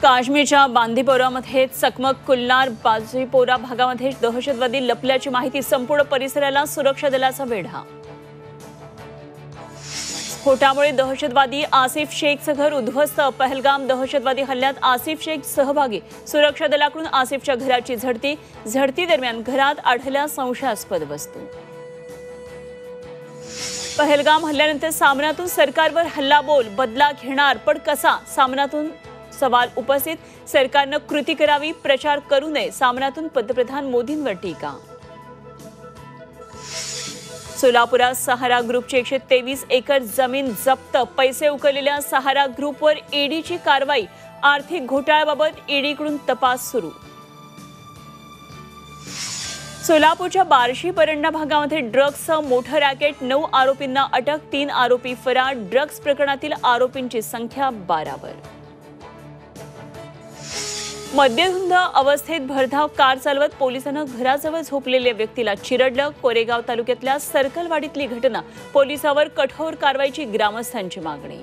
काश्मीरच्या बांदीपोरामध्ये चकमक, कुलनार बाजीपोरा भागामध्ये दहशतवादी लपल्याची माहिती, संपूर्ण परिसराला सुरक्षा दलाचा वेढा। स्फोटामुळे दहशतवादी आसिफ शेखचं घर उद्ध्वस्त, पहलगाम दहशतवादी हल्ल्यात आसिफ शेख सहभागी, सुरक्षा दलाकडून आसिफच्या घराची झडती दरम्यान घरात आढळल्या संशयास्पद वस्तू। पहलगाम हल्ल्यानंतर सामनातून सरकारवर हल्लाबोल, बदला घेणार पण कसा, सामनातून सवाल उपस्थित, सरकारनं कृती करावी, प्रचार करू नये, सामनातून पंतप्रधान मोदींवर टीका। सोलापुरात सहारा ग्रुपची 123 एकर जमीन जप्त, पैसे उकळलेल्या सहारा ग्रुपवर ईडीची कारवाई, आर्थिक घोटाळ्याबाबत ईडीकडून तपास सुरू। सोलापूरच्या बार्शी परंडा भागामध्ये ड्रग्सचं मोठं रॅकेट, 9 आरोपींना अटक, 3 आरोपी फरार, ड्रग्स प्रकरणातील आरोपींची संख्या 12वर। मद्यधुंद अवस्थेत भरधाव कार चालवत पोलिसांना घराजवळ झोपलेल्या व्यक्तीला चिरडलं, कोरेगाव तालुक्यातल्या सर्कलवाडीतली घटना, पोलिसावर कठोर कारवाईची ग्रामस्थांची मागणी।